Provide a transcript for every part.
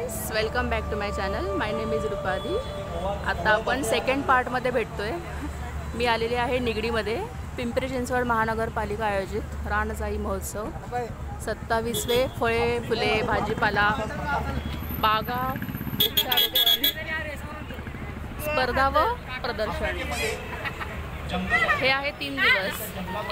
Guys, welcome back to my channel. My name is Rupali. आता आपण second पार्टमध्ये भेटतोय. मी आलेली आहे निगडीमध्ये. पिंपरी चिंचवड महानगरपालिका आयोजित रानजाई महोत्सव 27वे फळे फुले भाजीपाला बागा स्पर्धा व प्रदर्शन हे आहे 3 दिवस,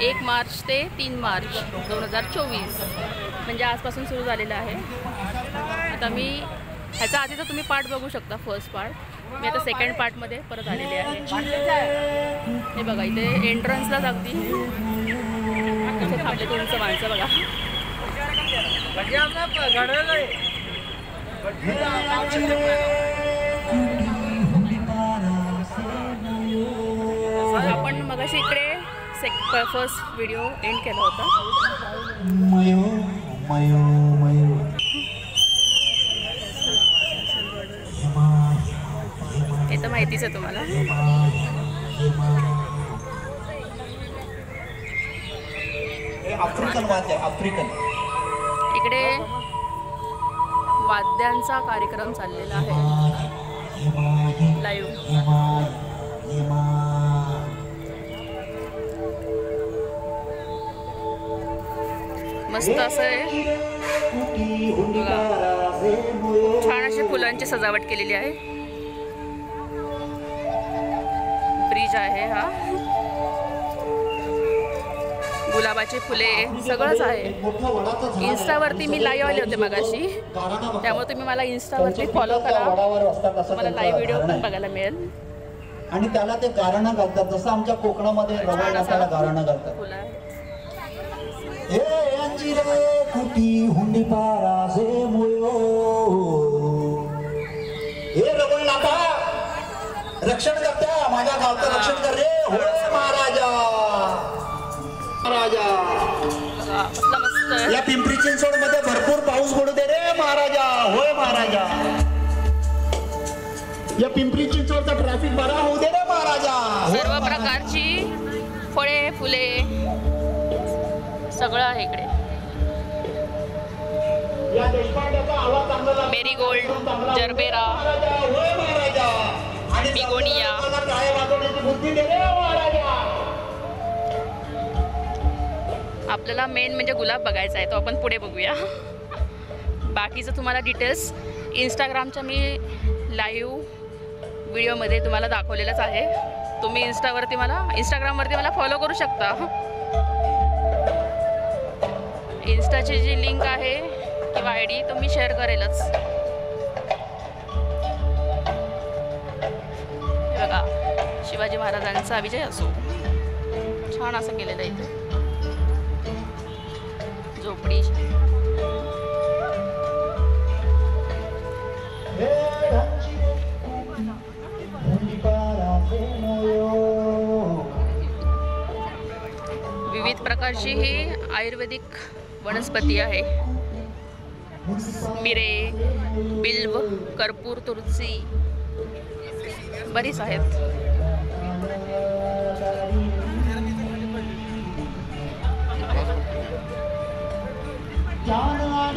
1 मार्च ते 3 मार्च 2024 म्हणजे आजपासून सुरू झालेलं आहे. आता मी ह्याच्या आधीचा तुम्ही पार्ट बघू शकता, फर्स्ट पार्ट. मी आता सेकंड पार्टमध्ये परत आलेले आहे. हे बघा, इथे एंट्रन्सलाच अगदी इथे थांबले तुमचं माणसं बघा. आपण मगाशी इकडे फर्स्ट व्हिडिओ एंड केला होता. हे तर माहितीच आहे तुम्हाला. आफ्रिकन वाद्य, आफ्रिकन. इकडे वाद्यांचा कार्यक्रम चाललेला आहे लाईव्ह. मस्त असं आहे, छान अशी फुलांची सजावट केलेली आहे. ब्रिज आहे हा, गुलाबाची फुले सगळंच आहे. इन्स्टावरती मी लाईव्ह आले होते मगाशी, त्यामुळे तुम्ही मला इन्स्टावरती फॉलो करा, तुम्हाला लाईव्ह व्हिडिओ पण बघायला मिळेल. आणि त्याला ते गारणं घालतात, जसं आमच्या कोकणामध्ये रवळ नाचाला गारणं घालतात. कुटी हुंडी पाराजे मोयो, हे रवळ नाका रक्षण करता, माझ्या गावचं रक्षण कर रे, होय महाराजा. महाराजा या पिंपरी चिंचवड मध्ये भरपूर पाऊस पडू दे रे महाराजा. होय महाराजा, या पिंपरी चिंचवडचा ट्रॅफिक बरा होऊ दे रे महाराजा. सर्व प्रकारची फळे फुले सगळं आहे इकडे. Marigold, gerbera, begonia. आपल्याला मेन म्हणजे गुलाब बघायचा आहे, तो आपण पुढे बघूया. बाकीचं तुम्हाला डिटेल्स इंस्टाग्रामच्या मी लाईव्ह व्हिडिओमध्ये तुम्हाला दाखवलेलंच आहे. तुम्ही इंस्टाग्रामवरती मला फॉलो करू शकता. इन्स्टाची जी लिंक आहे किंवा ID तो मी शेअर करेलच. हे बघा, शिवाजी महाराजांचा विजय असो, छान असं केलेलं आहे इथे. झोपडी विविध प्रकारची ही आयुर्वेदिक वनस्पती आहे. मिरे, बिल्व, कर्पूर, तुळसी बरीच आहेत.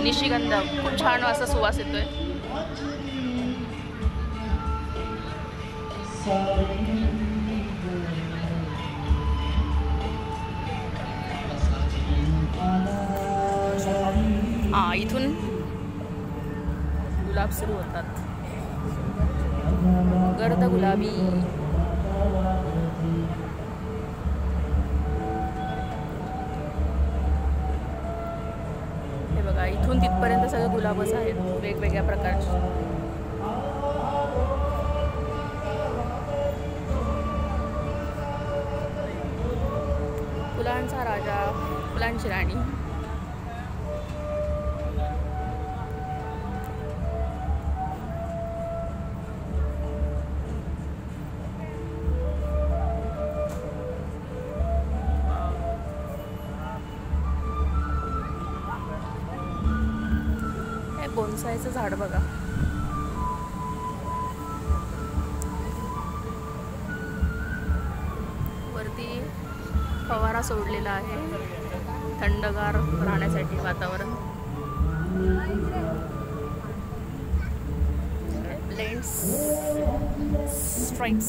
निशिगंध खूप छान असा सुवास येतोय. इथून गुलाब सुरू होतात, गर्द गुलाबी. हे बघा, इथून तिथपर्यंत सगळे गुलाबच आहेत, वेगवेगळ्या प्रकारचे. फुलांचा राजा, फुलांची राणी. बोनसायचं झाड बघा. वरती फवारा सोडलेला आहे थंडगार राहण्यासाठी वातावरण. Stripes stripes.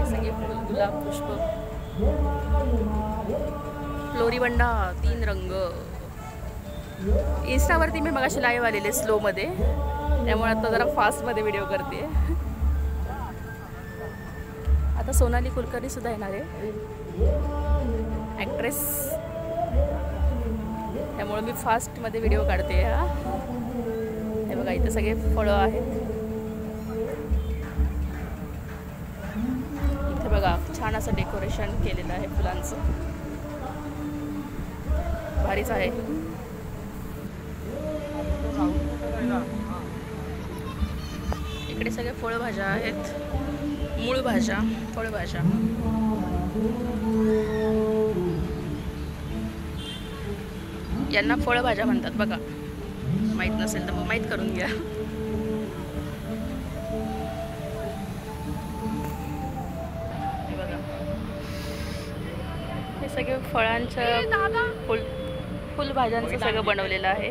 सगळे फुल, गुलाब, पुष्प, फ्लोरीबंडा 3 रंग. इंस्टावरती मी मगाशी लाईव्ह आलेले स्लोमध्ये, त्यामुळे आता जरा फास्टमध्ये व्हिडिओ करते. आता सोनाली कुलकर्णी सुद्धा येणार आहे, ॲक्ट्रेस, त्यामुळे मी फास्टमध्ये व्हिडिओ काढते. हा हे बघा, इथं सगळे फळं आहेत. इथे बघा छान असं डेकोरेशन केलेलं आहे फुलांचं, भारीच आहे. इकडे सगळे फळभाज्या आहेत, मूळ भाज्या, फळभाज्या. यांना फळभाज्या म्हणतात बघा, माहीत नसेल तर मग माहीत करून घ्या. हे बघा, हे सगळे फळांचं फुलभाज्यांचं सगळं बनवलेलं आहे.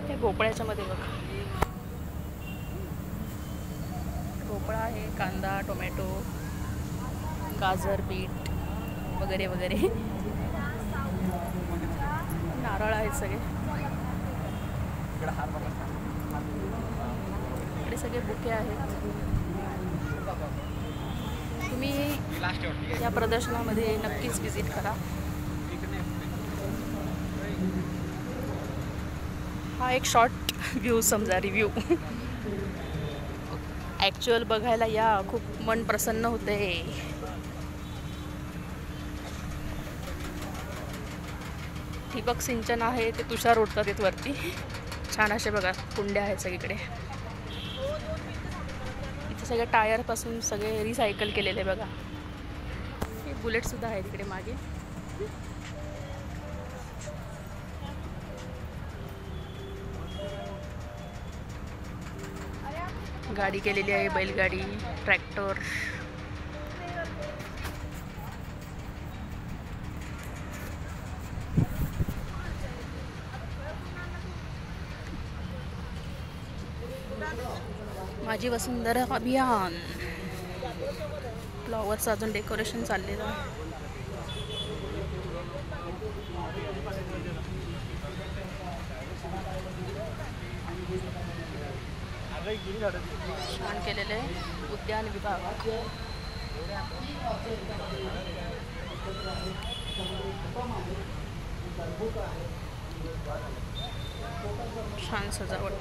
हे भोपळ्याच्या मध्ये बघा, भोपळा आहे, कांदा, टोमॅटो, गाजर, बीट वगैरे वगैरे. नारळ आहेत सगळे. इकडे सगळे बुके आहेत. तुम्ही या प्रदर्शनामध्ये नक्कीच विजिट करा. हा एक शॉर्ट व्ह्यू समजा, रिव्ह्यू. ॲक्च्युअल बघायला या, खूप मन प्रसन्न होते. ठिबक सिंचन आहे, ते तुषार उडतात येत वरती. छान असे बघा कुंड्या आहेत सगळीकडे. इथे सगळे टायरपासून सगळे रिसायकल केलेले बघा. हे बुलेटसुद्धा आहे तिकडे मागे. गाडी केलेली आहे, बैलगाडी, ट्रॅक्टर. माझी वसुंधरा अभियान. फ्लॉवर्स अजून डेकोरेशन चाललेलं आहे. छान केलेले उद्यान विभाग. छान सजावट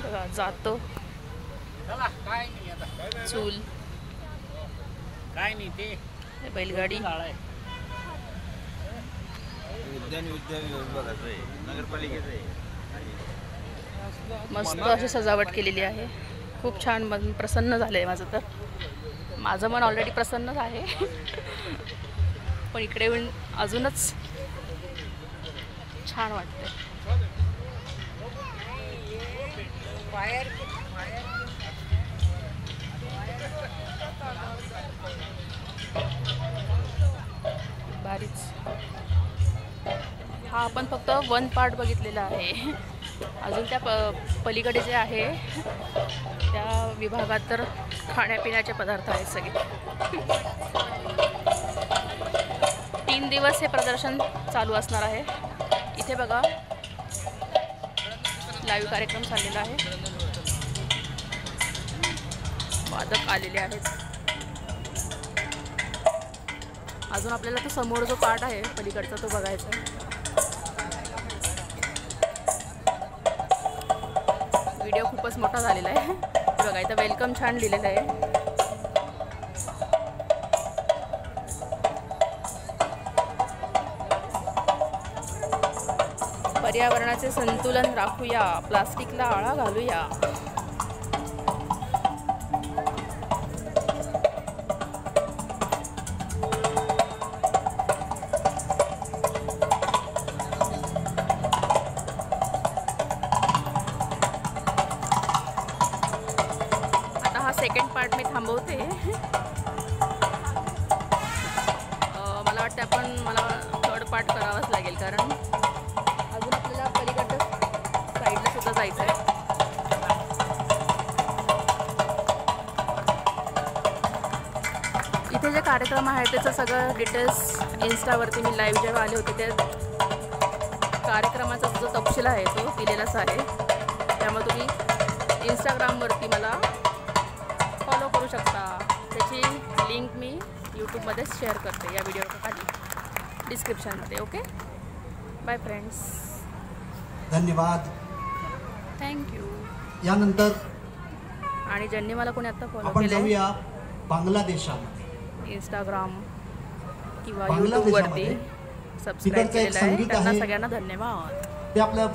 बघा. जातो चूल, काय नाही ते बैलगाडी. उद्यान विभागाचं आहे, नगरपालिकेचं आहे. मस्त अशी सजावट केलेली आहे. खूप छान, मन प्रसन्न झालं आहे माझं. तर माझं मन ऑलरेडी प्रसन्नच आहे, पण इकडे येऊन अजूनच छान वाटतं. भारीच. हा आपण फक्त 1 पार्ट बघितलेला आहे. अजून त्या पलीकडे जे आहे त्या विभागात तर खाण्यापिण्याचे पदार्थ आहेत सगळे. 3 दिवस हे प्रदर्शन चालू असणार आहे. इथे बघा लाईव्ह कार्यक्रम चाललेला आहे. वादक आलेले आहेत. अजून आपल्याला तो समोर जो पार्ट आहे पलीकडचा तो बघायचा. व्हिडिओ खूपच मोठा झालेला आहे. बघा इथं वेलकम छान लिहिलेलं आहे. पर्यावरणाचे संतुलन राखूया, प्लास्टिकला आळा घालूया. सेकंड पार्ट मी थांबवते. वाटते आपण मला थर्ड पार्ट करावाच लागेल, कारण अजून आपल्याला पलीकडच्या साईडला सुद्धा जायचं आहे. इथे जे कार्यक्रम आहे त्याचं सगळं डिटेल्स इन्स्टावरती मी लाईव्ह जेव्हा आले होते त्या कार्यक्रमाचा जो तपशील आहे तो दिलेलाच आहे. त्यामुळे तुम्ही इंस्टाग्रामवरती मला फॉलो करू शकता. त्याची लिंक मी यूट्यूबमध्ये शेअर करते या व्हिडिओच्या खाली डिस्क्रिप्शनमध्ये. ओके, बाय फ्रेंड्स, धन्यवाद, थँक्यू. यानंतर आणि ज्यांनी मला कोणी आत्ता फॉलो आपण केलं जाऊया बांगलादेशामध्ये. इंस्टाग्राम किंवा बांगलादेशामध्ये यूट्यूबवरती सबस्क्राईब तिकडचं एक केलेलं आहे संगीत त्यांना आहे. सगळ्यांना धन्यवाद. ते आपल्या